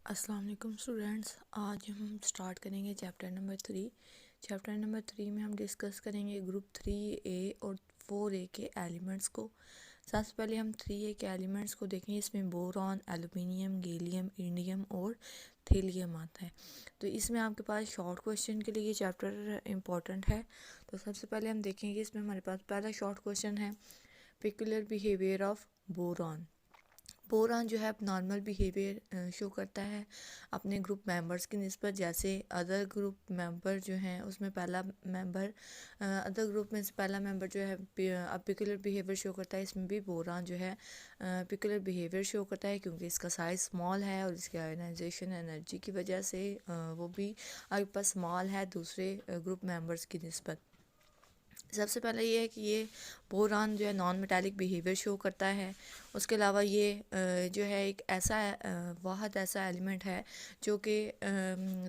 अस्सलाम वालेकुम स्टूडेंट्स। आज हम स्टार्ट करेंगे चैप्टर नंबर 3। चैप्टर नंबर 3 में हम डिस्कस करेंगे ग्रुप 3A और 4A के एलिमेंट्स को। सबसे पहले हम 3A के एलिमेंट्स को देखेंगे। इसमें बोरॉन, एल्युमिनियम, गैलियम, इंडियम और थीलियम आता है। तो इसमें आपके पास शॉर्ट क्वेश्चन के लिए ये चैप्टर इम्पॉर्टेंट है। तो सबसे पहले हम देखेंगे, इसमें हमारे पास पहला शॉर्ट क्वेश्चन है peculiar behaviour of boron. Boron जो है नॉर्मल बिहेवियर शो करता है अपने ग्रुप मेंबर्स की निस्बत। जैसे अदर ग्रुप मेंबर जो हैं उसमें पहला मेंबर अदर ग्रुप में से पहला मेंबर जो है पिकुलर बिहेवियर शो करता है। इसमें भी बोरॉन जो है पिकुलर बिहेवियर शो करता है क्योंकि इसका साइज़ स्मॉल है और इसकी आयोनाइजेशन एनर्जी की वजह से वो भी आपके पास स्मॉल है दूसरे ग्रुप मेंबर्स की निस्बत। सबसे पहले ये है कि ये बोरॉन जो है नॉन मेटालिक बिहेवियर शो करता है। उसके अलावा ये जो है एक ऐसा वाहद ऐसा एलिमेंट है जो कि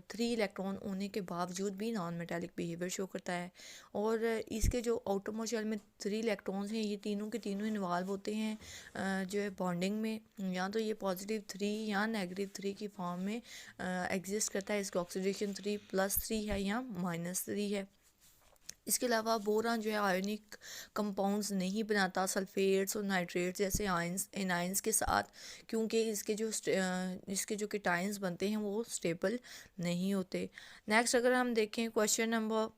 3 इलेक्ट्रॉन होने के बावजूद भी नॉन मेटालिक बिहेवियर शो करता है। और इसके जो आउटरमोस्ट शेल में 3 इलेक्ट्रॉन्स हैं ये तीनों के तीनों इन्वॉल्व होते हैं जो है बॉन्डिंग में। या तो ये पॉजिटिव 3 या नेगेटिव 3 की फॉर्म में एग्जिस्ट करता है। इसका ऑक्सीडेशन 3+3 है या -3 है। इसके अलावा बोरॉन जो है आयोनिक कंपाउंड्स नहीं बनाता सल्फेट्स और नाइट्रेट्स जैसे आयंस एनाइंस के साथ, क्योंकि इसके जो कीटाइंस बनते हैं वो स्टेबल नहीं होते। नेक्स्ट अगर हम देखें क्वेश्चन नंबर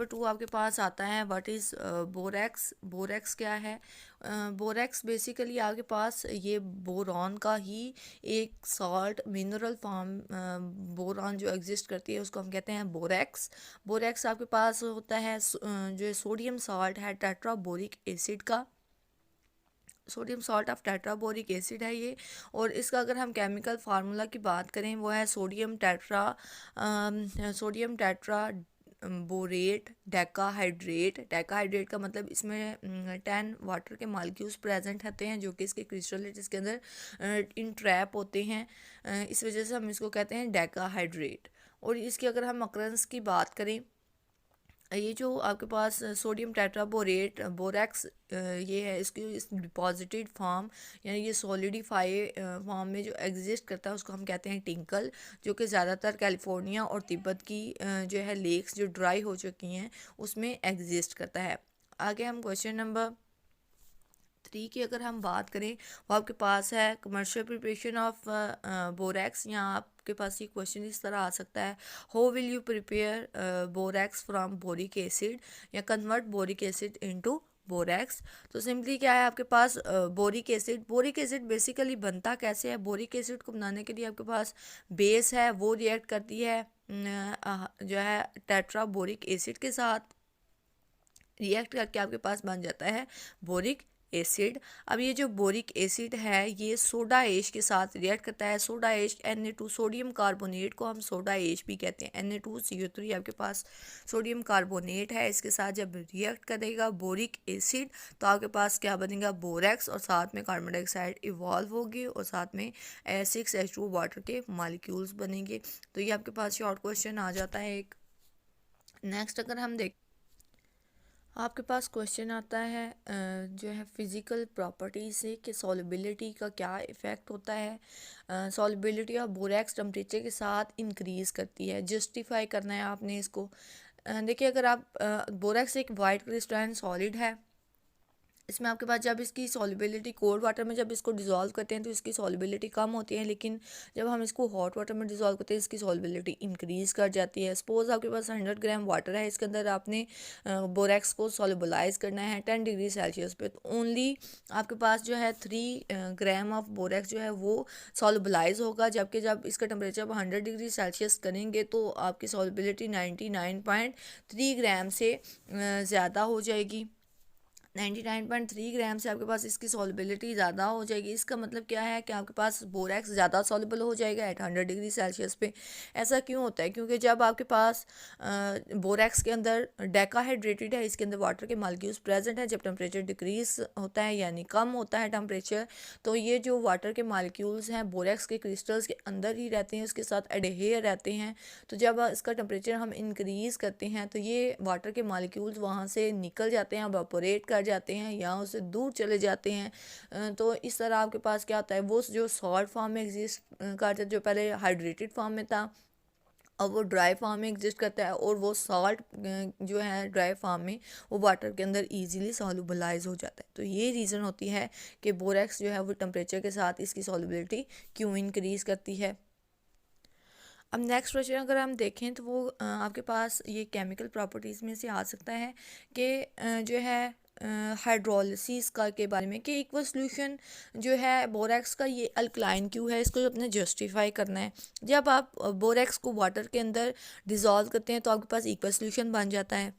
2 आपके पास आता है व्हाट इज़ बोरेक्स। बोरेक्स क्या है? बोरेक्स बेसिकली आपके पास ये बोरॉन का ही एक सॉल्ट मिनरल फॉर्म बोरॉन जो एग्जिस्ट करती है उसको हम कहते हैं बोरेक्स। बोरेक्स आपके पास होता है जो सोडियम सॉल्ट है टेट्राबोरिक एसिड का। सोडियम सॉल्ट ऑफ टेट्राबोरिक एसिड है ये। और इसका अगर हम केमिकल फार्मूला की बात करें वो है sodium tetra borate decahydrate. Decahydrate का मतलब इसमें 10 वाटर के मॉलिक्यूल्स प्रेजेंट होते हैं जो कि इसके क्रिस्टलेट के अंदर इन ट्रैप होते हैं। इस वजह से हम इसको कहते हैं डेकाहाइड्रेट। और इसकी अगर हम अकरेंस की बात करें, ये जो आपके पास सोडियम टेट्राबोरेट बोरेक्स ये है इसकी इस डिपॉजिटेड फॉर्म यानी ये सॉलिडिफाई फॉर्म में जो एग्जिस्ट करता है उसको हम कहते हैं टिंकल, जो कि ज़्यादातर कैलिफोर्निया और तिब्बत की जो है लेक्स जो ड्राई हो चुकी हैं उसमें एग्जिस्ट करता है। आगे हम क्वेश्चन नंबर 3 की अगर हम बात करें वो आपके पास है कमर्शियल प्रिपरेशन ऑफ बोरेक्स। यहाँ आपके पास ये क्वेश्चन इस तरह आ सकता है, how will you prepare borax from boric acid या convert boric acid into borax. तो सिंपली क्या है आपके पास बोरिक एसिड बेसिकली बनता कैसे है? बोरिक एसिड को बनाने के लिए आपके पास बेस है वो रिएक्ट करती है जो है टेट्राबोरिक एसिड के साथ। रिएक्ट करके आपके पास बन जाता है बोरिक एसिड। अब ये जो बोरिक एसिड है ये सोडा एश के साथ रिएक्ट करता है। सोडा एश Na2 सोडियम कार्बोनेट को हम सोडा एश भी कहते हैं। Na2CO3 आपके पास सोडियम कार्बोनेट है, इसके साथ जब रिएक्ट करेगा बोरिक एसिड तो आपके पास क्या बनेगा? बोरेक्स, और साथ में कार्बन डाइऑक्साइड इवॉल्व होगी और साथ में S6H2 वाटर के मॉलिक्यूल्स बनेंगे। तो ये आपके पास शॉर्ट क्वेश्चन आ जाता है एक। नेक्स्ट अगर हम देख आपके पास क्वेश्चन आता है जो है फिज़िकल प्रॉपर्टी से कि सॉल्युबिलिटी का क्या इफ़ेक्ट होता है। सॉल्युबिलिटी ऑफ बोरेक्स टेम्परेचर के साथ इंक्रीज़ करती है। जस्टिफाई करना है आपने इसको। देखिए अगर आप बोरेक्स एक वाइट क्रिस्टलाइन सॉलिड है, इसमें आपके पास जब इसकी सॉल्युबिलिटी कोल्ड वाटर में जब इसको डिज़ोल्व करते हैं तो इसकी सॉल्युबिलिटी कम होती है, लेकिन जब हम इसको हॉट वाटर में डिज़ोल्व करते हैं इसकी सॉल्युबिलिटी इंक्रीज़ कर जाती है। सपोज़ आपके पास 100 ग्राम वाटर है, इसके अंदर आपने बोरेक्स को सॉल्युबलाइज करना है 10 डिग्री सेल्सियस पे, तो ओनली आपके पास जो है 3 ग्राम ऑफ बोरेक्स जो है वो सॉल्युबलाइज होगा। जबकि जब इसका टेम्परेचर आप 100 डिग्री सेल्सियस करेंगे तो आपकी सॉल्युबिलिटी 99.3 ग्राम से ज़्यादा हो जाएगी। 99.3 ग्राम से आपके पास इसकी सॉल्युबिलिटी ज़्यादा हो जाएगी। इसका मतलब क्या है कि आपके पास बोरेक्स ज़्यादा सॉल्युबल हो जाएगा एट 100 डिग्री सेल्सियस पे। ऐसा क्यों होता है? क्योंकि जब आपके पास बोरेक्स के अंदर डेकाहाइड्रेटेड है, इसके अंदर वाटर के मॉलिक्यूल्स प्रेजेंट हैं, जब टेम्परेचर डिक्रीज होता है यानी कम होता है टेम्परेचर, तो ये जो वाटर के मॉलिक्यूल्स हैं बोरेक्स के क्रिस्टल्स के अंदर ही रहते हैं, उसके साथ एडहेयर रहते हैं। तो जब इसका टेम्परेचर हम इंक्रीज़ करते हैं तो ये वाटर के मॉलिक्यूल्स वहाँ से निकल जाते हैं, एवापोरेट कर जाते हैं या उससे दूर चले जाते हैं। तो इस तरह आपके पास क्या होता है, वो जो सॉल्ट फॉर्म में एग्जिस्ट करता है, जो पहले हाइड्रेटेड फॉर्म में था, अब वो ड्राई फार्म में एग्जिस्ट करता है, और वो सॉल्ट जो है ड्राई फार्म में वो वाटर के अंदर इजीली सॉल्युबलाइज हो जाता है। तो ये रीज़न होती है कि बोरेक्स जो है वो टेम्परेचर के साथ इसकी सॉल्युबिलिटी क्यों इंक्रीज़ करती है। अब नेक्स्ट क्वेश्चन अगर हम देखें तो वो आपके पास ये केमिकल प्रॉपर्टीज़ में से आ सकता है कि जो है हाइड्रोलिसिस का के बारे में, कि इक्वल सोल्यूशन जो है बोरेक्स का ये अल्कलाइन क्यों है, इसको अपने जस्टिफाई करना है। जब आप बोरेक्स को वाटर के अंदर डिज़ोल्व करते हैं तो आपके पास इक्वल सोल्यूशन बन जाता है,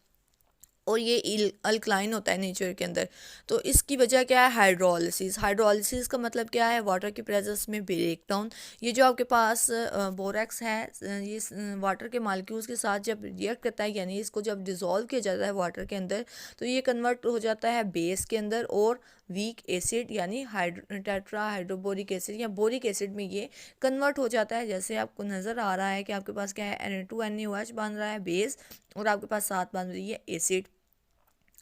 और ये अल्कलाइन होता है नेचर के अंदर। तो इसकी वजह क्या है, हाइड्रोलिसिस। हाइड्रोलिसिस का मतलब क्या है, वाटर की प्रेजेंस में ब्रेक डाउन। ये जो आपके पास बोरेक्स है, ये वाटर के मालिक्यूल्स के साथ जब रिएक्ट करता है, यानी इसको जब डिज़ोल्व किया जाता है वाटर के अंदर, तो ये कन्वर्ट हो जाता है बेस के अंदर और वीक एसिड यानी टेट्रा हाइड्रोबोरिक एसिड या बोरिक एसिड में ये कन्वर्ट हो जाता है। जैसे आपको नज़र आ रहा है कि आपके पास क्या है, Na2NaOH बन रहा है बेस, और आपके पास साथ बन रही है एसिड।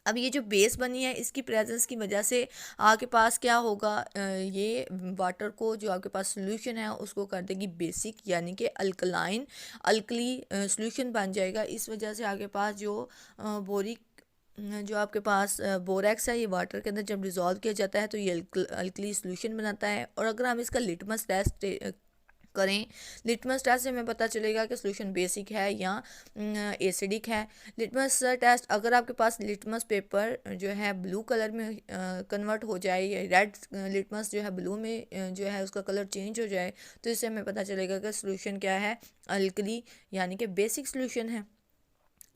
अब ये जो बेस बनी है इसकी प्रेजेंस की वजह से आपके पास क्या होगा, ये वाटर को जो आपके पास सोल्यूशन है उसको कर देगी बेसिक, यानी कि अल्कलाइन अल्कली सोल्यूशन बन जाएगा। इस वजह से आपके पास जो बोरिक जो आपके पास बोरेक्स है, ये वाटर के अंदर जब डिज़ोल्व किया जाता है तो ये अल्कली सोल्यूशन बनाता है। और अगर हम इसका लिटमस टेस्ट करें, लिटमस टेस्ट से हमें पता चलेगा कि सोल्यूशन बेसिक है या एसिडिक है। लिटमस टेस्ट, अगर आपके पास लिटमस पेपर जो है ब्लू कलर में कन्वर्ट हो जाए, या रेड लिटमस जो है ब्लू में जो है उसका कलर चेंज हो जाए, तो इससे हमें पता चलेगा कि सोल्यूशन क्या है, अल्कली यानी कि बेसिक सोल्यूशन है।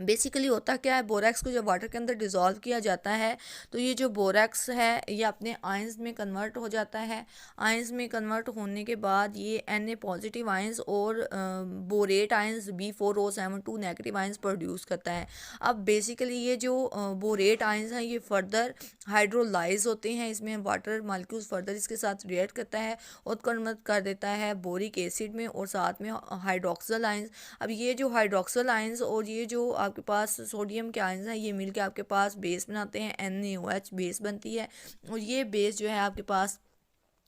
बेसिकली होता क्या है, बोरेक्स को जब वाटर के अंदर डिज़ोल्व किया जाता है तो ये जो बोरेक्स है ये अपने आयंस में कन्वर्ट हो जाता है। आयंस में कन्वर्ट होने के बाद ये Na पॉजिटिव आयंस और borate ions B4O7 2 negative ions produce करता है। अब बेसिकली ये जो बोरेट आयंस हैं ये फर्दर हाइड्रोलाइज होते हैं, इसमें वाटर मालिक्यूल्स फर्दर इसके साथ रिएक्ट करता है और कन्वर्ट कर देता है बोरिक एसिड में और साथ में हाइड्रोक्सल आयंस। अब ये जो हाइड्रोक्सल आयंस और ये जो आपके पास सोडियम के आयंस हैं ये मिलके आपके पास बेस बनाते हैं, NaOH बेस बनती है, और ये बेस जो है आपके पास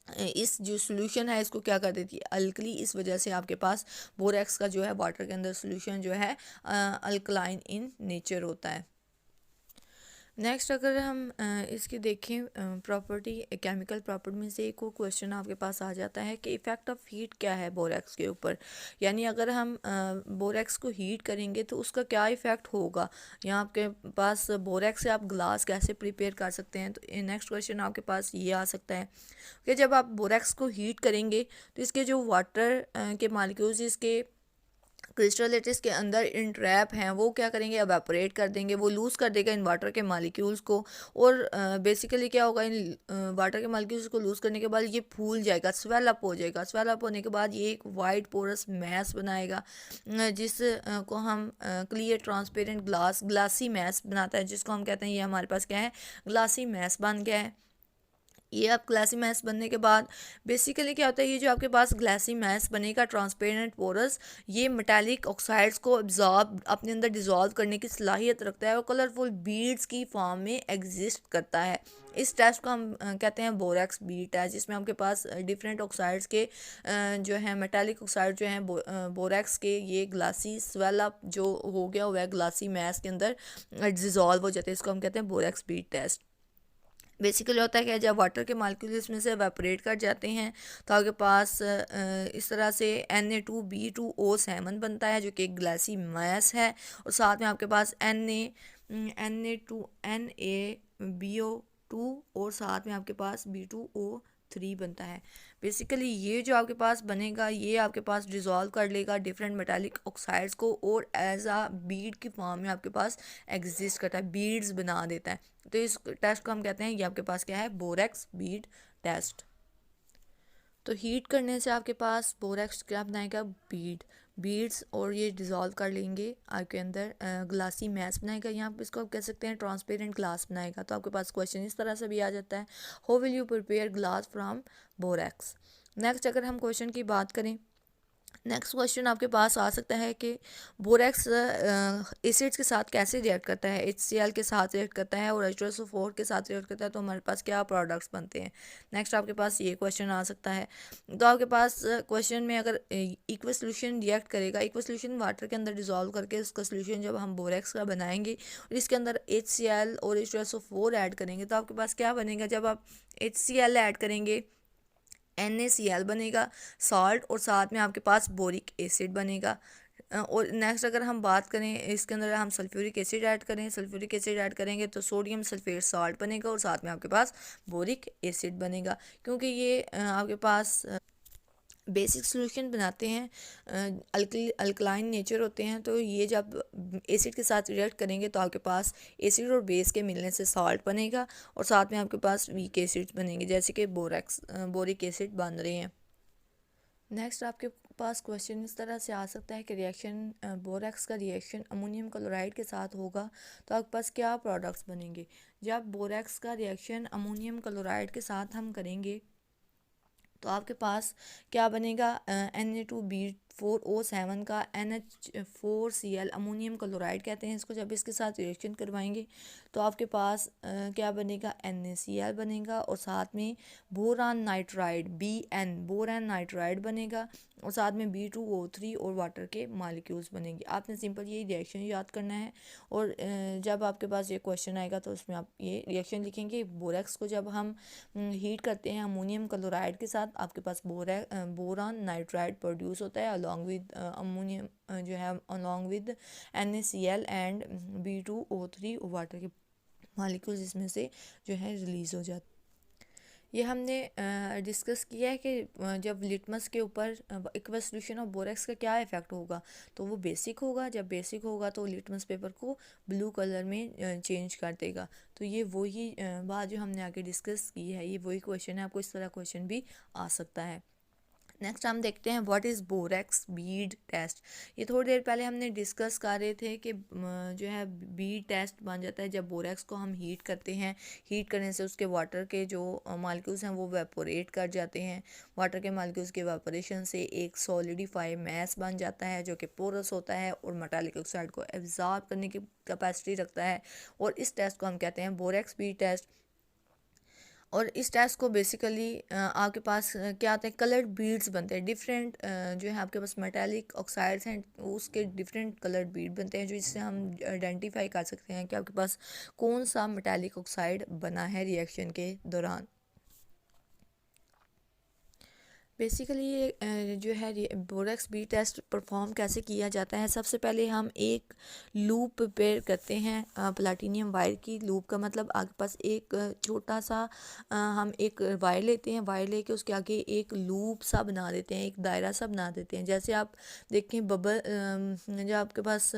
इस जो सोल्यूशन है इसको क्या कर देती है, अल्कली। इस वजह से आपके पास बोरेक्स का जो है वाटर के अंदर सोल्यूशन जो है अल्कलाइन इन नेचर होता है। नेक्स्ट अगर हम इसकी देखें प्रॉपर्टी, केमिकल प्रॉपर्टी में से एक और क्वेश्चन आपके पास आ जाता है कि इफ़ेक्ट ऑफ हीट क्या है बोरेक्स के ऊपर, यानी अगर हम बोरेक्स को हीट करेंगे तो उसका क्या इफ़ेक्ट होगा। यहाँ आपके पास बोरेक्स से आप ग्लास कैसे प्रिपेयर कर सकते हैं, तो नेक्स्ट क्वेश्चन आपके पास ये आ सकता है कि जब आप बोरेक्स को हीट करेंगे तो इसके जो वाटर के मालिक्यूल्स इसके क्रिस्टलेटिस के अंदर इन ट्रैप हैं वो क्या करेंगे, एवेपोरेट कर देंगे, वो लूज़ कर देगा इन वाटर के मालिक्यूल्स को। और बेसिकली क्या होगा, इन वाटर के मालिक्यूल्स को लूज़ करने के बाद ये फूल जाएगा, स्वेल अप हो जाएगा। स्वेल अप होने के बाद ये एक वाइट पोरस मैस बनाएगा, जिस को हम क्लियर ट्रांसपेरेंट ग्लासी मैस बनाता है, जिसको हम कहते हैं ये हमारे पास क्या है, ग्लासी मैस बन गया है। ये आप ग्लासी मैस बनने के बाद बेसिकली क्या होता है, ये जो आपके पास ग्लासी मैस बनेगा ट्रांसपेरेंट पोरस, ये मेटालिक ऑक्साइड्स को एब्जॉर्ब अपने अंदर डिज़ोल्व करने की सलाहियत रखता है और कलरफुल बीड्स की फॉर्म में एग्जिस्ट करता है। इस टेस्ट को हम कहते हैं बोरेक्स बीड टेस्ट, जिसमें आपके पास डिफरेंट ऑक्साइड्स के जो है मेटालिक ऑक्साइड जो हैं बोरेक्स के, ये ग्लासी स्वेल अप जो हो गया हुआ है ग्लासी मैस के अंदर डिज़ोल्व हो जाते हैं, इसको हम कहते हैं बोरेक्स बीड टेस्ट। बेसिकली होता है कि जब वाटर के मालिक्यूल इसमें से एवेपोरेट कर जाते हैं तो आपके पास इस तरह से Na2B2O7 बनता है जो कि एक ग्लासी मैस है, और साथ में आपके पास Na2NaBO2 और साथ में आपके पास B2O3 बनता है। बेसिकली ये जो आपके पास बनेगा ये आपके पास डिज़ोल्व कर लेगा डिफरेंट मेटालिक ऑक्साइड्स को और एज आ बीड की फॉर्म में आपके पास एग्जिस्ट करता है, बीड्स बना देता है। तो इस टेस्ट को हम कहते हैं ये आपके पास क्या है, बोरेक्स बीड टेस्ट। तो हीट करने से आपके पास बोरेक्स क्या बनाएगा, बीड्स, और ये डिज़ोल्व कर लेंगे आपके अंदर ग्लासी मैस बनाएगा, यहाँ पर इसको आप कह सकते हैं ट्रांसपेरेंट ग्लास बनाएगा। तो आपके पास क्वेश्चन इस तरह से भी आ जाता है, how will you prepare glass from borax. Next अगर हम क्वेश्चन की बात करें नेक्स्ट क्वेश्चन आपके पास आ सकता है कि बोरेक्स एसिड्स के साथ कैसे रिएक्ट करता है, HCl के साथ रिएक्ट करता है और H2SO4 के साथ रिएक्ट करता है, तो हमारे पास क्या प्रोडक्ट्स बनते हैं। नेक्स्ट आपके पास ये क्वेश्चन आ सकता है। तो आपके पास क्वेश्चन में अगर इक्वस सोल्यूशन रिएक्ट करेगा, इक्वस सोल्यूशन वाटर के अंदर डिजोल्व करके उसका सोल्यूशन जब हम बोरेक्स का बनाएंगे और इसके अंदर HCl और H2SO4 ऐड करेंगे, तो आपके पास क्या बनेगा। जब आप HCl ऐड करेंगे NaCl बनेगा सॉल्ट, और साथ में आपके पास बोरिक एसिड बनेगा। और नेक्स्ट अगर हम बात करें इसके अंदर हम सल्फ्यूरिक एसिड ऐड करें, सल्फ्यूरिक एसिड ऐड करेंगे तो सोडियम सल्फेट सॉल्ट बनेगा और साथ में आपके पास बोरिक एसिड बनेगा। क्योंकि ये आपके पास बेसिक सॉल्यूशन बनाते हैं, अल्कलाइन नेचर होते हैं, तो ये जब एसिड के साथ रिएक्ट करेंगे तो आपके पास एसिड और बेस के मिलने से सॉल्ट बनेगा और साथ में आपके पास वीक एसिड्स बनेंगे, जैसे कि बोरिक एसिड बन रहे हैं। नेक्स्ट आपके पास क्वेश्चन इस तरह से आ सकता है कि रिएक्शन बोरेक्स का रिएक्शन अमोनियम क्लोराइड के साथ होगा तो आपके पास क्या प्रोडक्ट्स बनेंगे। जब बोरेक्स का रिएक्शन अमोनियम क्लोराइड के साथ हम करेंगे तो आपके पास क्या बनेगा, Na2B4O7 का NH4Cl अमोनियम क्लोराइड कहते हैं इसको। जब इसके साथ रिएक्शन करवाएंगे तो आपके पास क्या बनेगा, NaCl बनेगा और साथ में बोरान नाइट्राइड बोरान नाइट्राइड बनेगा और साथ में B2O3 और वाटर के मालिक्यूल्स बनेंगे। आपने सिंपल ये रिएक्शन याद करना है और जब आपके पास ये क्वेश्चन आएगा तो उसमें आप ये रिएक्शन लिखेंगे। बोरेक्स को जब हम हीट करते हैं अमोनियम क्लोराइड के साथ, आपके पास बोरान नाइट्राइड प्रोड्यूस होता है अलॉन्ग विद अमोनियम जो है along with NaCl and B2O3 water के मालिक्यूल्स इसमें से जो है रिलीज़ हो जाते। ये हमने डिस्कस किया है कि जब लिटमस के ऊपर एक्वस सॉल्यूशन ऑफ बोरेक्स का क्या इफ़ेक्ट होगा, तो वो बेसिक होगा। जब बेसिक होगा तो लिटमस पेपर को ब्लू कलर में चेंज कर देगा। तो ये वही बात जो हमने आगे डिस्कस की है, ये वही क्वेश्चन है, आपको इस तरह क्वेश्चन भी आ सकता है। नेक्स्ट हम देखते हैं what is borax bead test. ये थोड़ी देर पहले हमने डिस्कस कर रहे थे कि जो है बीड टेस्ट बन जाता है जब बोरेक्स को हम हीट करते हैं। हीट करने से उसके वाटर के जो मालिक्यूल्स हैं वो वेपोरेट कर जाते हैं। वाटर के मालिक्यूल्स के वेपोरेशन से एक सॉलिडिफाई मैस बन जाता है जो कि पोरस होता है और मेटालिक ऑक्साइड को एब्जॉर्ब करने की कैपेसिटी रखता है, और इस टेस्ट को हम कहते हैं बोरेक्स बीड टेस्ट। और इस टेस्ट को बेसिकली आपके पास क्या आता है, कलर्ड बीड्स बनते हैं डिफरेंट, जो है आपके पास मेटालिक ऑक्साइड्स हैं उसके डिफरेंट कलर्ड बीड बनते हैं, जो इससे हम आइडेंटिफाई कर सकते हैं कि आपके पास कौन सा मेटालिक ऑक्साइड बना है रिएक्शन के दौरान। बेसिकली ये जो है बोरेक्स बी टेस्ट परफॉर्म कैसे किया जाता है। सबसे पहले हम एक लूप प्रिपेयर करते हैं प्लाटिनियम वायर की। लूप का मतलब आपके पास एक छोटा सा हम एक वायर लेते हैं, वायर लेके उसके आगे एक लूप सा बना देते हैं, एक दायरा सा बना देते हैं। जैसे आप देखें बबल जो आपके पास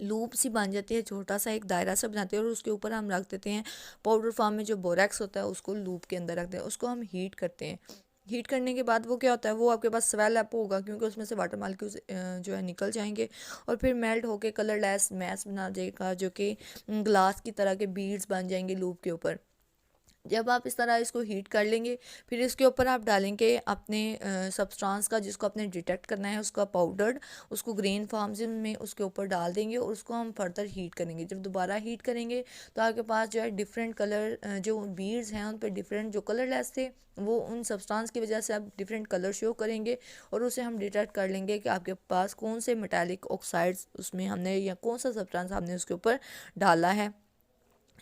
लूप सी बन जाती है, छोटा सा एक दायरा सा बनाते हैं और उसके ऊपर हम रख देते हैं पाउडर फॉर्म में जो बोरेक्स होता है, उसको लूप के अंदर रखते हैं, उसको हम हीट करते हैं। हीट करने के बाद वो क्या होता है, वो आपके पास स्वेल अप होगा क्योंकि उसमें से वाटर मालिक्यूल्स जो है निकल जाएंगे और फिर मेल्ट होके कलरलेस मैस बना देगा जो कि ग्लास की तरह के बीड्स बन जाएंगे लूप के ऊपर। जब आप इस तरह इसको हीट कर लेंगे फिर इसके ऊपर आप डालेंगे अपने सब्सटेंस का जिसको आपने डिटेक्ट करना है उसका पाउडर्ड, उसको ग्रेन फॉर्म्स में उसके ऊपर डाल देंगे और उसको हम फर्दर हीट करेंगे। जब दोबारा हीट करेंगे तो आपके पास जो है डिफरेंट कलर जो बीड्स हैं उन पर डिफरेंट जो कलरलेस थे वो उन सब्सटेंस की वजह से आप डिफरेंट कलर शो करेंगे और उसे हम डिटेक्ट कर लेंगे कि आपके पास कौन से मेटालिक ऑक्साइड्स उसमें हमने या कौन सा सब्सटेंस हमने उसके ऊपर डाला है।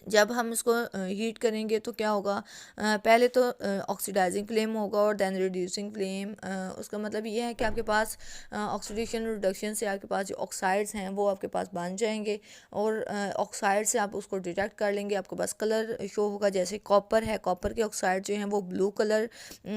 जब हम इसको हीट करेंगे तो क्या होगा, पहले तो ऑक्सीडाइजिंग फ्लेम होगा और देन रिड्यूसिंग फ्लेम। उसका मतलब ये है कि आपके पास ऑक्सीडेशन रिडक्शन से आपके पास जो ऑक्साइड्स हैं वो आपके पास बन जाएंगे और ऑक्साइड से आप उसको डिटेक्ट कर लेंगे। आपके पास कलर शो होगा, जैसे कॉपर है, कॉपर के ऑक्साइड जो हैं वो ब्लू कलर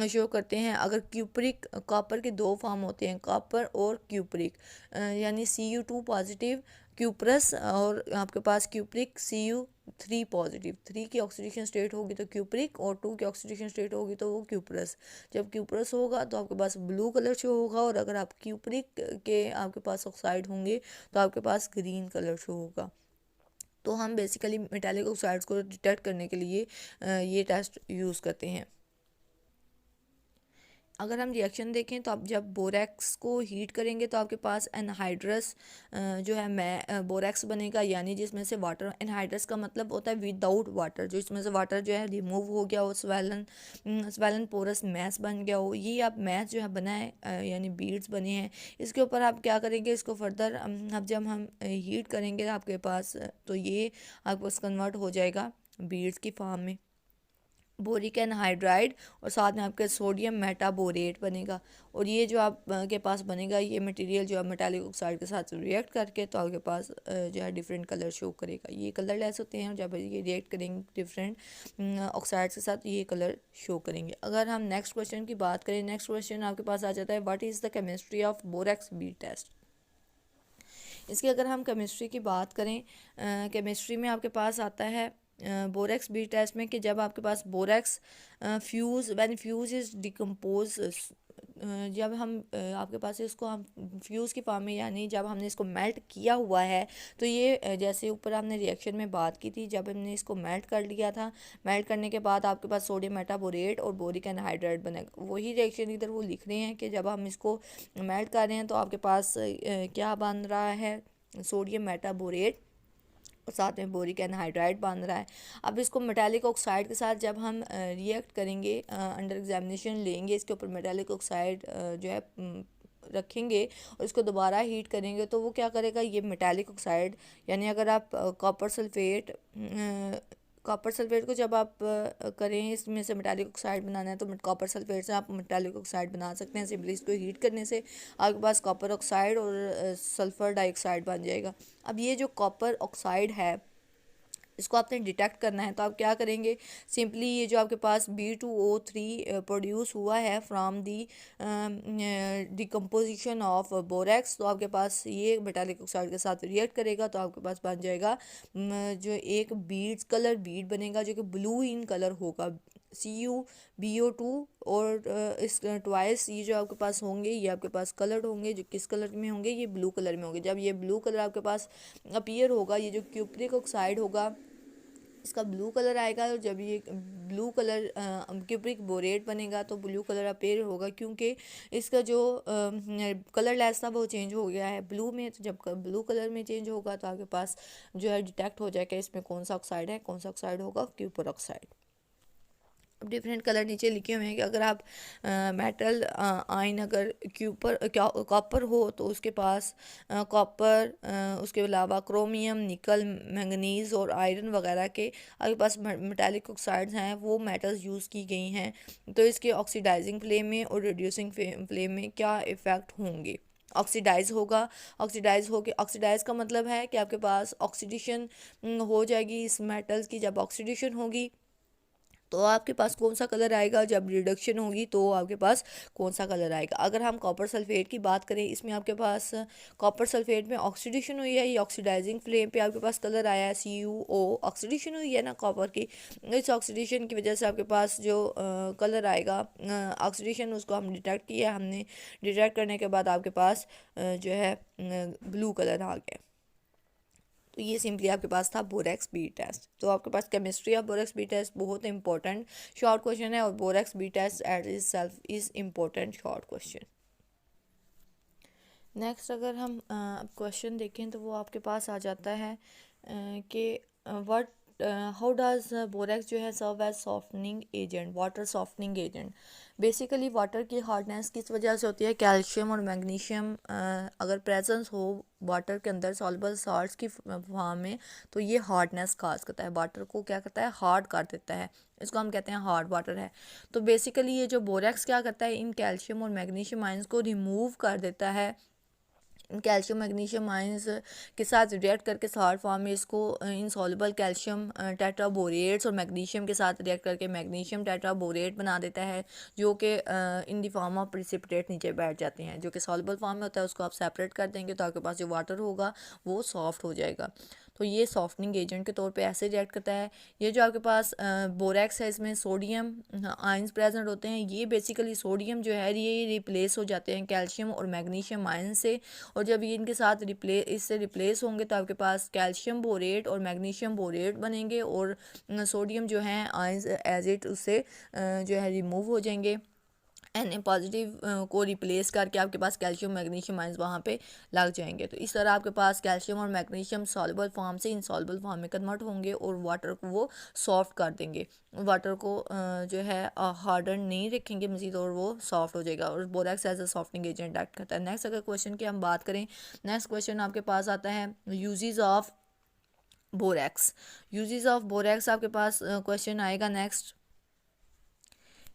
शो करते हैं। अगर क्यूपरिक, कॉपर के दो फॉर्म होते हैं कॉपर और क्यूपरिक, यानी Cu2 पॉजिटिव क्यूप्रस और आपके पास क्यूप्रिक Cu3 पॉजिटिव। 3 की ऑक्सीडेशन स्टेट होगी तो क्यूप्रिक और 2 की ऑक्सीडेशन स्टेट होगी तो वो क्यूप्रस। जब क्यूप्रस होगा तो आपके पास ब्लू कलर शो होगा और अगर आप क्यूप्रिक के आपके पास ऑक्साइड होंगे तो आपके पास ग्रीन कलर शो होगा। तो हम बेसिकली मेटालिक ऑक्साइड्स को डिटेक्ट करने के लिए ये टेस्ट यूज़ करते हैं। अगर हम रिएक्शन देखें तो आप जब बोरेक्स को हीट करेंगे तो आपके पास एनहाइड्रस जो है मैं बोरेक्स बनेगा, यानी जिसमें से वाटर, एनहाइड्रस का मतलब होता है विदाउट वाटर, जो इसमें से वाटर जो है रिमूव हो गया हो, स्वेलन पोरस मैस बन गया हो। ये आप मैस जो है बना है यानी बीड्स बने हैं। इसके ऊपर आप क्या करेंगे, इसको फर्दर अब जब हम हीट करेंगे आपके पास तो ये आपके पास कन्वर्ट हो जाएगा बीड्स की फॉर्म में, बोरिक एनहाइड्राइड, और साथ में आपके सोडियम मेटाबोरेट बनेगा। और ये जो आप के पास बनेगा, ये मटेरियल जो है मेटालिक ऑक्साइड के साथ रिएक्ट करके तो आपके पास जो है डिफरेंट कलर शो करेगा। ये कलर लेस होते हैं और जब ये रिएक्ट करेंगे डिफरेंट ऑक्साइड्स के साथ ये कलर शो करेंगे। अगर हम नेक्स्ट क्वेश्चन की बात करें, नेक्स्ट क्वेश्चन आपके पास आ जाता है what is the chemistry of borax bead test. इसकी अगर हम केमिस्ट्री की बात करें, केमिस्ट्री में आपके पास आता है बोरेक्स बी टेस्ट में कि जब आपके पास borax fuse when fuse is decompose, जब हम आपके पास इसको हम फ्यूज़ की फॉर्म में, यानी जब हमने इसको मेल्ट किया हुआ है तो ये जैसे ऊपर हमने रिएक्शन में बात की थी, जब हमने इसको मेल्ट कर लिया था, मेल्ट करने के बाद आपके पास सोडियम मेटाबोरेट और बोरिक एनहाइड्राइड बनेगा। वही रिएक्शन इधर वो लिख रहे हैं कि जब हम इसको मेल्ट कर रहे हैं तो आपके पास क्या बन रहा है, सोडियम मेटाबोरेट और साथ में बोरिक एनहाइड्राइड बन रहा है। अब इसको मेटालिक ऑक्साइड के साथ जब हम रिएक्ट करेंगे, अंडर एग्जामिनेशन लेंगे, इसके ऊपर मेटालिक ऑक्साइड जो है रखेंगे और इसको दोबारा हीट करेंगे तो वो क्या करेगा, ये मेटालिक ऑक्साइड, यानी अगर आप कॉपर सल्फेट को जब आप करें, इसमें से मेटालिक ऑक्साइड बनाना है तो कॉपर सल्फेट से आप मेटालिक ऑक्साइड बना सकते हैं। सिंपली इसको हीट करने से आपके पास कॉपर ऑक्साइड और सल्फ़र डाइऑक्साइड बन जाएगा। अब ये जो कॉपर ऑक्साइड है इसको आपने डिटेक्ट करना है तो आप क्या करेंगे, सिंपली ये जो आपके पास B2O3 प्रोड्यूस हुआ है from the decomposition of borax, तो आपके पास ये मेटालिक ऑक्साइड के साथ रिएक्ट करेगा तो आपके पास बन जाएगा जो एक बीड्स कलर बीड बनेगा जो कि ब्लू इन कलर होगा, CuBO2 और इस ट्वाइस ये जो आपके पास होंगे ये आपके पास कलर्ड होंगे, जो किस कलर में होंगे, ये ब्लू कलर में होंगे। जब ये ब्लू कलर आपके पास अपीयर होगा, ये जो क्यूप्रिक ऑक्साइड होगा इसका ब्लू कलर आएगा, और जब ये ब्लू कलर क्यूप्रिक बोरेट बनेगा तो ब्लू कलर अपीयर होगा, क्योंकि इसका जो कलर लेस था वो चेंज हो गया है ब्लू में। तो जब ब्लू कलर में चेंज होगा तो आपके पास जो है डिटेक्ट हो जाएगा इसमें कौन सा ऑक्साइड है, कौन सा ऑक्साइड होगा, क्यूपर ऑक्साइड। अब डिफरेंट कलर नीचे लिखे हुए हैं कि अगर आप मेटल आयन अगर कॉपर हो तो उसके पास कॉपर, उसके अलावा क्रोमियम, निकल, मैंगनीज और आयरन वगैरह के आपके पास मेटालिक ऑक्साइड्स हैं, वो मेटल्स यूज़ की गई हैं। तो इसके ऑक्सीडाइजिंग फ्लेम में और रिड्यूसिंग फ्लेम में क्या इफ़ेक्ट होंगे, ऑक्सीडाइज होगा, ऑक्सीडाइज का मतलब है कि आपके पास ऑक्सीडेशन हो जाएगी इस मेटल्स की। जब ऑक्सीडेशन होगी तो आपके पास कौन सा कलर आएगा, जब रिडक्शन होगी तो आपके पास कौन सा कलर आएगा। अगर हम कॉपर सल्फेट की बात करें, इसमें आपके पास कॉपर सल्फेट में ऑक्सीडेशन हुई है, ये ऑक्सीडाइजिंग फ्लेम पे आपके पास कलर आया है CuO, ऑक्सीडेशन हुई है ना कॉपर की, इस ऑक्सीडेशन की वजह से आपके पास जो कलर आएगा ऑक्सीडेशन, उसको हम डिटेक्ट किया, हमने डिटेक्ट करने के बाद आपके पास जो है ब्लू कलर आ गया। तो ये सिंपली आपके पास था बोरेक्स बी टेस्ट। तो आपके पास chemistry of borax bead test बहुत इंपॉर्टेंट शॉर्ट क्वेश्चन है, और borax bead test it itself is important short question. Next अगर हम क्वेश्चन देखें तो वो आपके पास आ जाता है कि व्हाट हाउ डज बोरेक्स जो है serve as softening agent, water softening agent. Basically water की हार्डनेस किस वजह से होती है, कैल्शियम और मैग्नीशियम अगर प्रेजेंस हो वाटर के अंदर सॉल्युबल साल्ट्स की फॉर्म में तो ये हार्डनेस काज करता है, वाटर को क्या करता है, हार्ड कर देता है, इसको हम कहते हैं हार्ड वाटर है। तो बेसिकली ये जो बोरेक्स क्या करता है, इन कैल्शियम और मैग्नीशियम आयंस को रिमूव कर देता है, कैल्शियम मैग्नीशियम आयंस के साथ रिएक्ट करके सॉल्ट फॉर्म में इसको इनसॉल्युबल कैल्शियम टेट्राबोरेट्स और मैग्नीशियम के साथ रिएक्ट करके मैग्नीशियम टेट्राबोरेट बना देता है, जो कि in the form of precipitate नीचे बैठ जाते हैं, जो कि सॉल्युबल फॉर्म में होता है, उसको आप सेपरेट कर देंगे तो आपके पास जो वाटर होगा वो सॉफ्ट हो जाएगा। तो ये सॉफ्टनिंग एजेंट के तौर पे ऐसे रिएक्ट करता है। ये जो आपके पास बोरेक्स है इसमें सोडियम आयंस प्रेजेंट होते हैं, ये बेसिकली सोडियम जो है ये रिप्लेस हो जाते हैं कैल्शियम और मैग्नीशियम आयन से, और जब ये इनके साथ इससे रिप्लेस होंगे तो आपके पास कैल्शियम बोरेट और मैग्नीशियम बोरेट बनेंगे, और सोडियम जो है आयंस एज इट उससे जो है रिमूव हो जाएंगे। Na पॉजिटिव को रिप्लेस करके आपके पास कैल्शियम मैग्नीशियम आयंस वहाँ पे लग जाएंगे। तो इस तरह आपके पास कैल्शियम और मैग्नीशियम सॉल्युबल फॉर्म से इनसॉल्युबल फॉर्म में कन्वर्ट होंगे और वाटर को वो सॉफ्ट कर देंगे। वाटर को जो है हार्डन नहीं रखेंगे मज़ीद और वो सॉफ्ट हो जाएगा और borax as a softening agent act करता है। नेक्स्ट अगर क्वेश्चन की हम बात करें, नेक्स्ट क्वेश्चन आपके पास आता है uses of borax. Uses of borax आपके पास क्वेश्चन आएगा नेक्स्ट।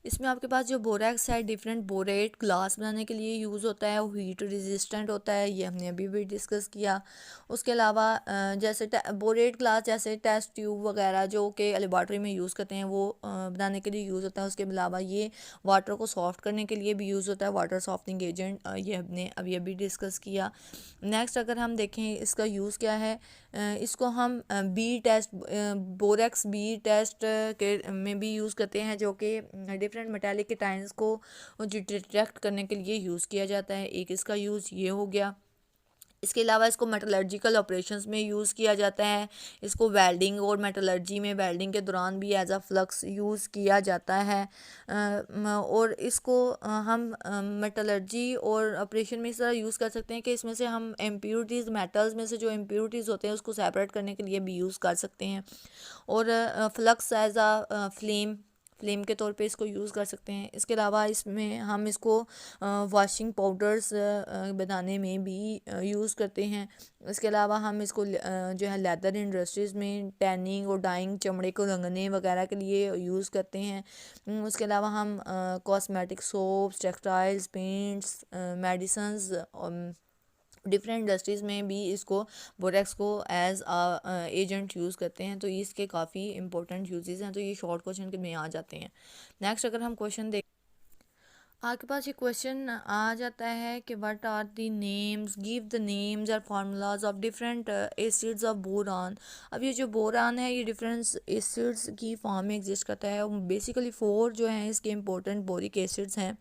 इसमें आपके पास जो बोरैक्स है डिफरेंट बोरेट ग्लास बनाने के लिए यूज़ होता है, वो हीट रेजिस्टेंट होता है, ये हमने अभी भी डिस्कस किया। उसके अलावा जैसे बोरेट ग्लास जैसे टेस्ट ट्यूब वगैरह जो कि लेबॉर्ट्री में यूज़ करते हैं वो बनाने के लिए यूज़ होता है। उसके अलावा ये वाटर को सॉफ्ट करने के लिए भी यूज़ होता है, वाटर सॉफ्टनिंग एजेंट, ये हमने अभी अभी डिस्कस किया। नेक्स्ट अगर हम देखें इसका यूज़ क्या है, इसको हम bead test borax bead test के में भी यूज़ करते हैं, जो कि डिफरेंट मेटालिक के टाइम्स को डिटेक्ट करने के लिए यूज़ किया जाता है। एक इसका यूज़ ये हो गया। इसके अलावा इसको मेटलर्जिकल ऑपरेशंस में यूज़ किया जाता है। इसको वेल्डिंग और मेटलर्जी में वेल्डिंग के दौरान भी एज अ फ्लक्स यूज़ किया जाता है। और इसको हम मेटलर्जी और ऑपरेशन में इस तरह यूज़ कर सकते हैं कि इसमें से हम इम्प्योरिटीज़ मेटल्स में से जो इम्प्योरिटीज़ होते हैं उसको सेपरेट करने के लिए भी यूज़ कर सकते हैं। और फ्लक्स एज अ फ्लेम के तौर पे इसको यूज़ कर सकते हैं। इसके अलावा इसमें हम इसको वॉशिंग पाउडर्स बनाने में भी यूज़ करते हैं। इसके अलावा हम इसको जो है लेदर इंडस्ट्रीज़ में टैनिंग और डाइंग, चमड़े को रंगने वगैरह के लिए यूज़ करते हैं। उसके अलावा हम cosmetic soaps, textiles, paints, medicines different industries में भी इसको बोरैक्स को एज आ एजेंट यूज़ करते हैं। तो इसके काफ़ी इंपॉर्टेंट यूजेस हैं। तो ये शॉर्ट क्वेश्चन के में आ जाते हैं। नेक्स्ट अगर हम क्वेश्चन देख, आपके पास ये क्वेश्चन आ जाता है कि what are the names, give the names और formulas of different acids of boron. अब ये जो बोरान है ये डिफरेंट एसिड्स की फॉर्म में एग्जिस्ट करता है। बेसिकली 4 जो हैं इसके इंपॉर्टेंट बोरिक एसिड्स हैं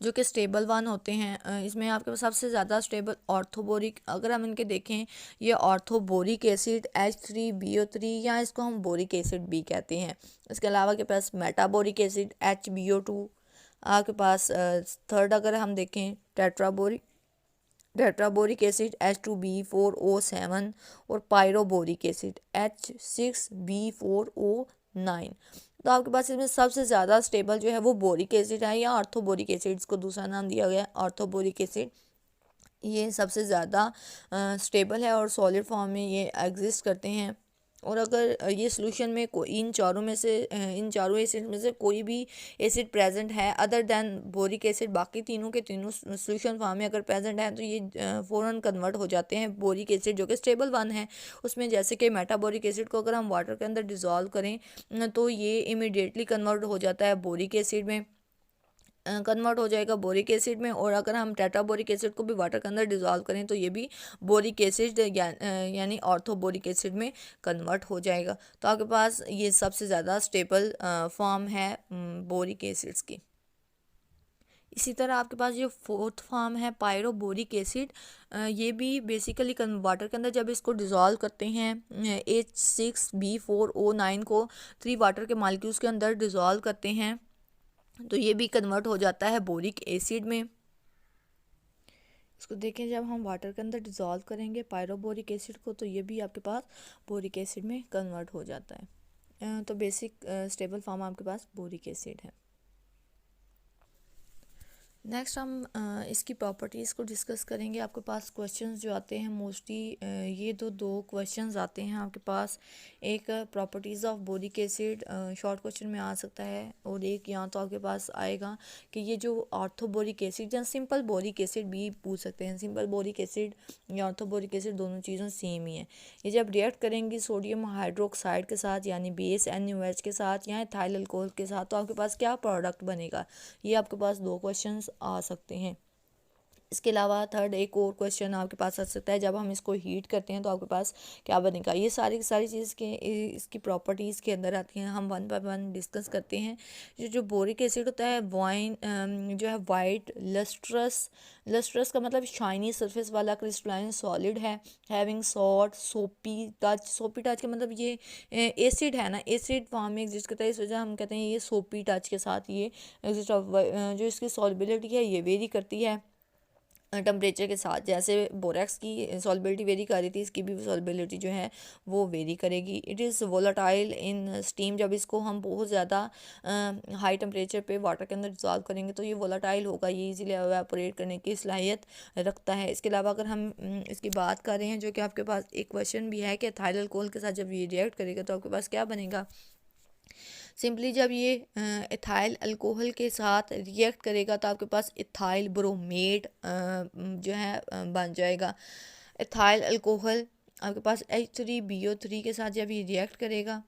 जो कि स्टेबल वन होते हैं। इसमें आपके पास सबसे ज़्यादा स्टेबल ऑर्थोबोरिक, अगर हम इनके देखें, ये ऑर्थोबोरिक एसिड H3BO3 या इसको हम बोरिक एसिड भी कहते हैं। इसके अलावा के पास मेटाबोरिक एसिड HBO2। आपके पास थर्ड अगर हम देखें टेट्राबोरिक एसिड H2B4O7 और पायरोबोरिक एसिड H6B4O9। तो आपके पास इसमें सबसे ज़्यादा स्टेबल जो है वो बोरिक एसिड है या ऑर्थोबोरिक एसिड, इसको दूसरा नाम दिया गया है ऑर्थोबोरिक एसिड। ये सबसे ज़्यादा स्टेबल है और सॉलिड फॉर्म में ये एग्जिस्ट करते हैं। और अगर ये सोल्यूशन में इन चारों एसिड में से कोई भी एसिड प्रेजेंट है अदर देन बोरिक एसिड, बाकी तीनों के तीनों सोल्यूशन फॉर्म में अगर प्रेजेंट है तो ये फ़ौरन कन्वर्ट हो जाते हैं बोरिक एसिड जो कि स्टेबल वन है उसमें। जैसे कि मेटाबोरिक एसिड को अगर हम वाटर के अंदर डिज़ोल्व करें तो ये इमिडिएटली कन्वर्ट हो जाता है बोरिक एसिड में, कन्वर्ट हो जाएगा बोरिक एसिड में। और अगर हम टेट्राबोरिक एसिड को भी वाटर के अंदर डिज़ोल्व करें तो ये भी बोरिक एसिड यानी ऑर्थोबोरिक एसिड में कन्वर्ट हो जाएगा। तो आपके पास ये सबसे ज़्यादा स्टेबल फॉर्म है बोरिक एसिड्स की। इसी तरह आपके पास जो फोर्थ फॉर्म है पायरोबोरिक एसिड, ये भी बेसिकली वाटर के अंदर जब इसको डिज़ोल्व करते हैं H6B4O9 को 3 वाटर के मालिक्यूल्स के अंदर डिज़ोल्व करते हैं तो ये भी कन्वर्ट हो जाता है बोरिक एसिड में। इसको देखें, जब हम वाटर के अंदर डिज़ोल्व करेंगे पायरोबोरिक एसिड को तो ये भी आपके पास बोरिक एसिड में कन्वर्ट हो जाता है। तो बेसिक स्टेबल फॉर्म आपके पास बोरिक एसिड है। नेक्स्ट हम इसकी प्रॉपर्टीज़ को डिस्कस करेंगे। आपके पास क्वेश्चंस जो आते हैं मोस्टली ये दो क्वेश्चंस आते हैं आपके पास। एक properties of boric acid short question में आ सकता है और एक यहाँ तो आपके पास आएगा कि ये जो ऑर्थोबोरिक एसिड या सिंपल बोरिक एसिड भी पूछ सकते हैं। सिंपल बोरिक एसिड या ऑर्थोबोरिक एसिड दोनों चीज़ें सेम ही है। ये जब रिएक्ट करेंगी सोडियम हाइड्रोक्साइड के साथ यानी बेस NaOH के साथ या इथाइल अल्कोहल के साथ तो आपके पास क्या प्रोडक्ट बनेगा, ये आपके पास 2 क्वेश्चंस आ सकते हैं। इसके अलावा थर्ड एक और क्वेश्चन आपके पास आ सकता है, जब हम इसको हीट करते हैं तो आपके पास क्या बनेगा। ये सारी की सारी चीज़ के इसकी प्रॉपर्टीज़ के अंदर आती हैं, हम वन बाय वन डिस्कस करते हैं। जो बोरिक एसिड होता है वाइन जो है वाइट लस्ट्रस, लस्ट्रस का मतलब शाइनी सरफेस वाला क्रिस्टलाइन सॉलिड है, हैविंग सॉल्ट सोपी टच। सोपी टच का मतलब ये एसिड है ना, एसिड फॉर्म में एग्जिस्ट करता है, इस वजह हम कहते हैं ये सोपी टच के साथ ये एग्जिस्ट। जो इसकी सॉल्युबिलिटी है ये वेरी करती है टेम्परेचर के साथ। जैसे बोरेक्स की सॉल्युबिलिटी वेरी कर रही थी, इसकी भी सॉल्युबिलिटी जो है वो वेरी करेगी। It is volatile in steam, जब इसको हम बहुत ज़्यादा हाई टेम्परेचर पे वाटर के अंदर डिजॉल्व करेंगे तो ये वोलाटाइल होगा, ये इजीली एवापोरेट करने की सलाहियत रखता है। इसके अलावा अगर हम इसकी बात कर रहे हैं, जो कि आपके पास एक क्वेश्चन भी है कि एथाइल अल्कोहल के साथ जब ये रिएक्ट करेगा तो आपके पास क्या बनेगा। सिंपली जब ये एथाइल अल्कोहल के साथ रिएक्ट करेगा तो आपके पास इथाइल ब्रोमेट जो है बन जाएगा। एथाइल अल्कोहल आपके पास H3BO3 के साथ जब ये रिएक्ट करेगा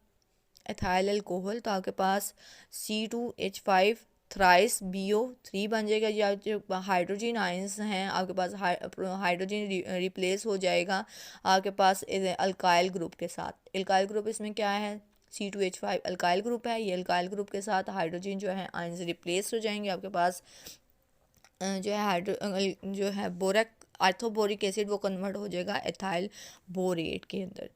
एथाइल अल्कोहल तो आपके पास C2H5 थ्राइस BO3 बन जाएगा। या जो हाइड्रोजन आयंस हैं आपके पास हाइड्रोजन रिप्लेस हो जाएगा आपके पास अल्काइल ग्रुप के साथ। अल्काइल ग्रुप इसमें क्या है, C2H5 अल्काइल ग्रुप है। ये अल्काइल ग्रुप के साथ हाइड्रोजन जो है आयंस रिप्लेस हो जाएंगे। आपके पास जो है जो है बोरक आर्थोबोरिक एसिड वो कन्वर्ट हो जाएगा एथाइल बोरेट के अंदर।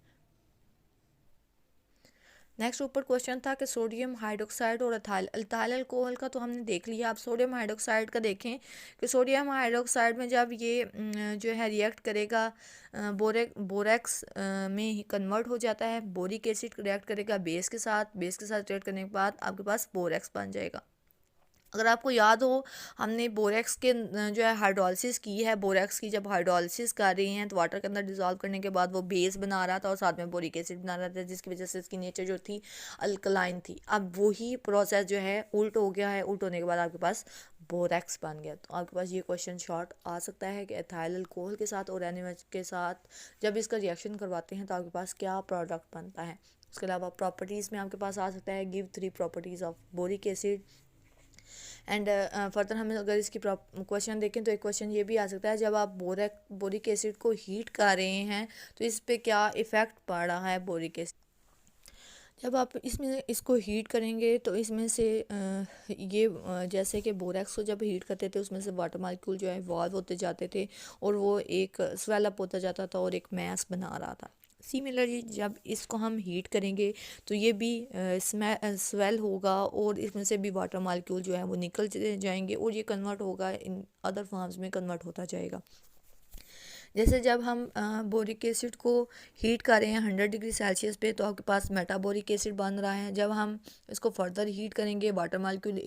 नेक्स्ट ऊपर क्वेश्चन था कि सोडियम हाइड्रोक्साइड और एथाइल अल्कोहल का तो हमने देख लिया। अब सोडियम हाइड्रोक्साइड का देखें कि सोडियम हाइड्रोक्साइड में जब ये जो है रिएक्ट करेगा बोरेक्स में ही कन्वर्ट हो जाता है। बोरिक एसिड रिएक्ट करेगा बेस के साथ, बेस के साथ रिएक्ट करने के बाद आपके पास बोरेक्स बन जाएगा। अगर आपको याद हो हमने बोरेक्स के जो है हाइड्रोलिसिस की है, बोरेक्स की जब हाइड्रोलिसिस कर रही हैं तो वाटर के अंदर डिजॉल्व करने के बाद वो बेस बना रहा था और साथ में बोरिक एसिड बना रहा था, जिसकी वजह से इसकी नेचर जो थी अल्कलाइन थी। अब वही प्रोसेस जो है उल्ट हो गया है, उल्ट होने के बाद आपके पास बोरेक्स बन गया। तो आपके पास ये क्वेश्चन शॉर्ट आ सकता है कि एथाइल अल्कोहल के साथ और NaOH के साथ जब इसका रिएक्शन करवाते हैं तो आपके पास क्या प्रोडक्ट बनता है। उसके अलावा प्रॉपर्टीज़ में आपके पास आ सकता है give 3 properties of boric acid. And further हमें अगर इसकी क्वेश्चन देखें तो एक क्वेश्चन ये भी आ सकता है, जब आप बोरिक एसिड को हीट कर रहे हैं तो इस पे क्या इफ़ेक्ट पड़ रहा है बोरिक एसिड। जब आप इसमें इसको हीट करेंगे तो इसमें से ये जैसे कि बोरेक्स को जब हीट करते थे उसमें से वाटर मॉलिक्यूल जो है इवॉल्व होते जाते थे और वो एक स्वेलअप होता जाता था और एक मैस बना रहा था। सिमिलरली जब इसको हम हीट करेंगे तो ये भी स्वेल होगा और इसमें से भी वाटर मॉलिक्यूल जो है वो निकल जाएंगे और ये कन्वर्ट होगा इन अदर फॉर्म्स में कन्वर्ट होता जाएगा। जैसे जब हम बोरिक एसिड को हीट कर रहे हैं 100 डिग्री सेल्सियस पे तो आपके पास मेटाबोरिक एसिड बन रहा है। जब हम इसको फर्दर हीट करेंगे वाटर मॉलिक्यूल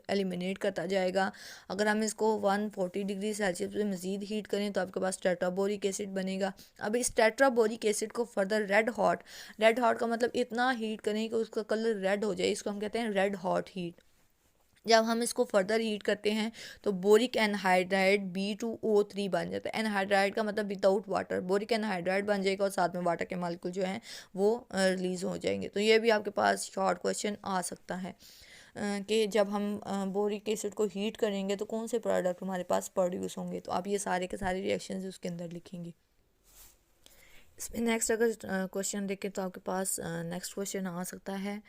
एलिमिनेट करता जाएगा। अगर हम इसको 140 डिग्री सेल्सियस पे मज़ीद हीट करें तो आपके पास टेट्राबोरिक एसिड बनेगा। अब इस टेट्राबोरिक एसिड को फर्दर रेड हॉट का मतलब इतना हीट करें कि उसका कलर रेड हो जाए, इसको हम कहते हैं रेड हॉट हीट। जब हम इसको फर्दर हीट करते हैं तो बोरिक एनहाइड्राइड B2O3 बन जाता है। एनहाइड्राइड का मतलब विदाउट वाटर, बोरिक एनहाइड्राइड बन जाएगा और साथ में वाटर के मॉलिक्यूल जो हैं वो रिलीज़ हो जाएंगे। तो ये भी आपके पास शॉर्ट क्वेश्चन आ सकता है कि जब हम बोरिक एसिड को हीट करेंगे तो कौन से प्रोडक्ट हमारे पास प्रोड्यूस होंगे। तो आप ये सारे के सारे रिएक्शंस उसके अंदर लिखेंगे। इसमें नेक्स्ट अगर क्वेश्चन देखें तो आपके पास नेक्स्ट क्वेश्चन आ सकता है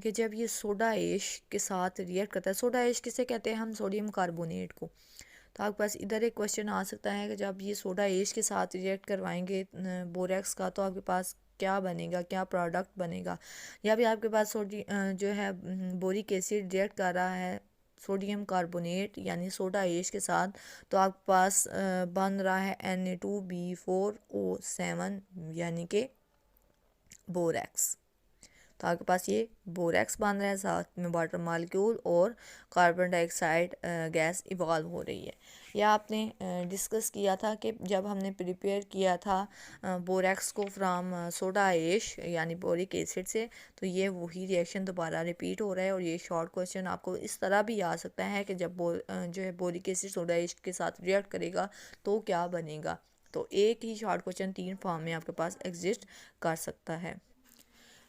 कि जब ये सोडा ऐश के साथ रिएक्ट करता है, सोडा ऐश किसे कहते हैं हम, सोडियम कार्बोनेट को। तो आपके पास इधर एक क्वेश्चन आ सकता है कि जब ये सोडा ऐश के साथ रिएक्ट करवाएंगे बोरेक्स का तो आपके पास क्या बनेगा, क्या प्रोडक्ट बनेगा। या भी आपके पास जो है बोरिक एसिड रिएक्ट कर रहा है सोडियम कार्बोनेट यानी सोडा ऐश के साथ तो आपके पास बन रहा है Na2B4O7 यानी कि बोरेक्स। तो आपके पास ये बोरेक्स बन रहा है, साथ में वाटर मॉलिक्यूल और कार्बन डाइऑक्साइड गैस इवॉल्व हो रही है। यह आपने डिस्कस किया था कि जब हमने प्रिपेयर किया था बोरेक्स को फ्राम सोडा ऐश यानी बोरिक एसिड से, तो ये वही रिएक्शन दोबारा रिपीट हो रहा है। और ये शॉर्ट क्वेश्चन आपको इस तरह भी आ सकता है कि जब जो है बोरिक एसिड सोडा ऐश के साथ रिएक्ट करेगा तो क्या बनेगा। तो एक ही शॉर्ट क्वेश्चन 3 फॉर्म में आपके पास एग्जिस्ट कर सकता है।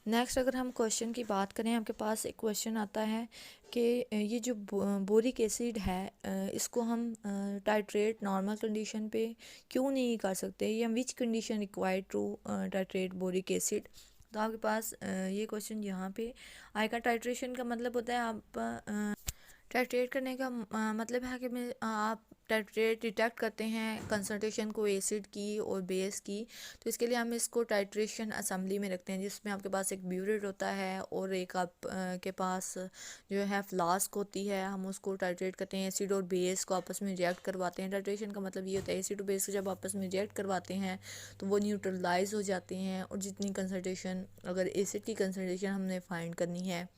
नेक्स्ट अगर हम क्वेश्चन की बात करें, आपके पास एक क्वेश्चन आता है कि ये जो बोरिक एसिड है, इसको हम टाइट्रेट नॉर्मल कंडीशन पे क्यों नहीं कर सकते, या which condition required to titrate boric acid. तो आपके पास ये क्वेश्चन यहाँ पे आएगा। टाइट्रेशन का मतलब होता है आप टाइट्रेट करने का मतलब है कि आप टाइट्रेट डिटेक्ट करते हैं कंसंट्रेशन को एसिड की और बेस की। तो इसके लिए हम इसको टाइट्रेशन असेंबली में रखते हैं, जिसमें आपके पास एक ब्यूरेट होता है और एक आप के पास जो है फ्लास्क होती है। हम उसको टाइट्रेट करते हैं, एसिड और बेस को आपस में रिएक्ट करवाते हैं। टाइट्रेशन का मतलब ये होता है एसिड और बेस को जब आपस में रिएक्ट करवाते हैं तो वो न्यूट्रलाइज हो जाते हैं, और जितनी कंसंट्रेशन, अगर एसिड की कंसंट्रेशन हमने फाइंड करनी है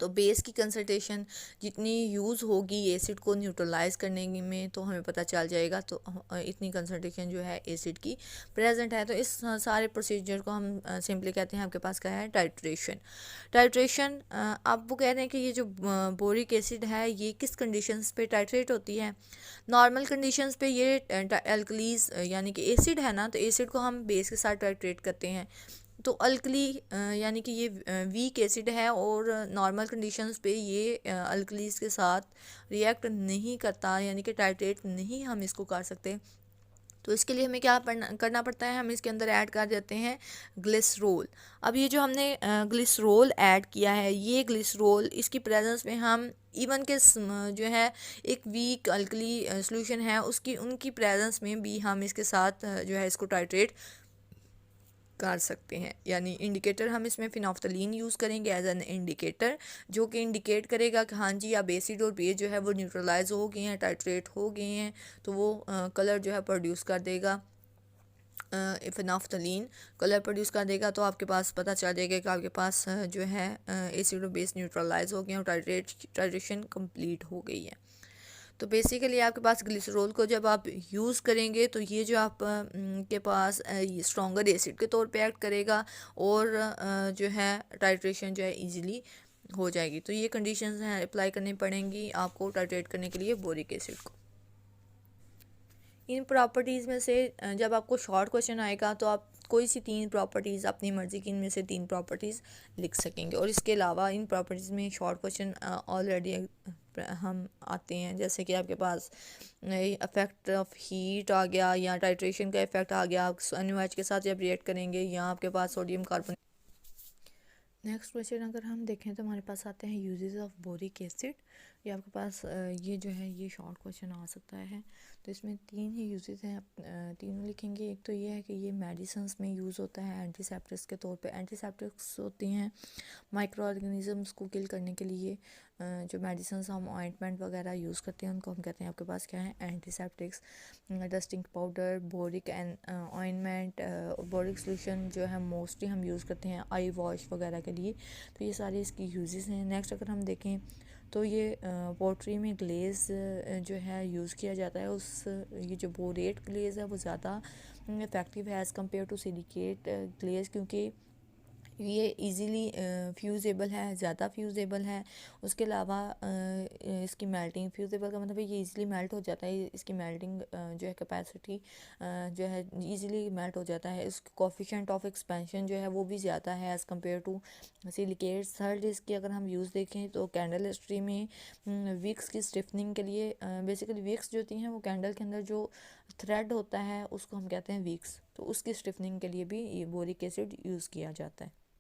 तो बेस की कंसंट्रेशन जितनी यूज़ होगी एसिड को न्यूट्रलाइज करने में, तो हमें पता चल जाएगा तो इतनी कंसंट्रेशन जो है एसिड की प्रेजेंट है। तो इस सारे प्रोसीजर को हम सिंपली कहते हैं, आपके पास क्या है, टाइट्रेशन। टाइट्रेशन आप वो कह रहे हैं कि ये जो बोरिक एसिड है ये किस कंडीशंस पे टाइट्रेट होती है। नॉर्मल कंडीशंस पे ये एल्कलीज यानी कि एसिड है ना, तो एसिड को हम बेस के साथ टाइट्रेट करते हैं। तो अल्कली यानी कि ये वीक एसिड है, और नॉर्मल कंडीशंस पे ये अल्कलीज के साथ रिएक्ट नहीं करता, यानी कि टाइट्रेट नहीं हम इसको कर सकते। तो इसके लिए हमें क्या करना पड़ता है, हम इसके अंदर ऐड कर देते हैं ग्लिसरोल। अब ये जो हमने ग्लिसरोल ऐड किया है, ये ग्लिसरोल इसकी प्रेजेंस में हम इवन के जो है एक वीक अल्कली सॉल्यूशन है उसकी उनकी प्रेजेंस में भी हम इसके साथ जो है इसको टाइट्रेट कर सकते हैं। यानी इंडिकेटर हम इसमें फिनोफ्थलीन यूज़ करेंगे एज एन इंडिकेटर, जो कि इंडिकेट करेगा कि हाँ जी अब एसिड और बेस जो है वो न्यूट्रलाइज हो गए हैं, टाइट्रेट हो गए हैं, तो वो कलर जो है प्रोड्यूस कर देगा। फिनोफ्थलीन कलर प्रोड्यूस कर देगा, तो आपके पास पता चल जाएगा कि आपके पास जो है एसिड और बेस न्यूट्रलाइज हो गए हैं और टाइट्रेशन कंप्लीट हो गई है। तो बेसिकली आपके पास ग्लिसरॉल को जब आप यूज़ करेंगे तो ये जो आप के पास स्ट्रॉन्गर एसिड के तौर पे एक्ट करेगा, और जो है टाइट्रेशन जो है इजीली हो जाएगी। तो ये कंडीशंस हैं अप्लाई करनी पड़ेंगी आपको टाइट्रेट करने के लिए बोरिक एसिड को। इन प्रॉपर्टीज़ में से जब आपको शॉर्ट क्वेश्चन आएगा तो आप कोई सी 3 प्रॉपर्टीज़ अपनी मर्ज़ी की इनमें से 3 प्रॉपर्टीज़ लिख सकेंगे। और इसके अलावा इन प्रॉपर्टीज़ में शॉर्ट क्वेश्चन ऑलरेडी हम आते हैं, जैसे कि आपके पास इफेक्ट ऑफ हीट आ गया, या टाइट्रेशन का इफेक्ट आ गया, आप NaOH के साथ जब रिएक्ट करेंगे, या आपके पास सोडियम कार्बन। नेक्स्ट क्वेश्चन अगर हम देखें तो हमारे पास आते हैं यूजेस ऑफ बोरिक एसिड। ये आपके पास ये जो है ये शॉर्ट क्वेश्चन आ सकता है। तो इसमें 3 ही यूजेस हैं, आप तीनों लिखेंगे। एक तो ये है कि ये मेडिसिन्स में यूज़ होता है एंटीसेप्टिक्स के तौर पे। एंटीसेप्टिक्स होती हैं माइक्रो ऑर्गेनिज़म्स को किल करने के लिए। जो मेडिसिन्स हम ऑइंटमेंट वगैरह यूज़ करते हैं उनको हम कहते हैं आपके पास क्या है, antiseptics. Dusting powder, boric and ointment, boric solution जो है मोस्टली हम यूज़ करते हैं आई वॉश वगैरह के लिए। तो ये सारे इसकी यूजेस हैं। नेक्स्ट अगर हम देखें तो ये पोट्री में ग्लेज़ जो है यूज़ किया जाता है। ये जो बोरेट ग्लेज़ है वो ज़्यादा इफ़ेक्टिव है as compare to silicate glaze, क्योंकि ये इजीली फ्यूज़ेबल है, ज़्यादा फ्यूज़ेबल है। उसके अलावा इसकी मेल्टिंग, फ्यूज़ेबल का मतलब है ये इजीली मेल्ट हो जाता है। इसकी मेल्टिंग जो है कैपेसिटी जो है इजीली मेल्ट हो जाता है। इसका कोफिशिएंट ऑफ एक्सपेंशन जो है वो भी ज़्यादा है as compare to silicates. Third इसकी अगर हम यूज़ देखें तो कैंडल हिस्ट्री में विक्स की स्टिफनिंग के लिए, बेसिकली विक्स जो होती हैं वो कैंडल के अंदर जो थ्रेड होता है उसको हम कहते हैं विक्स, तो उसकी स्टिफनिंग के लिए भी ये बोरिक एसिड यूज़ किया जाता है।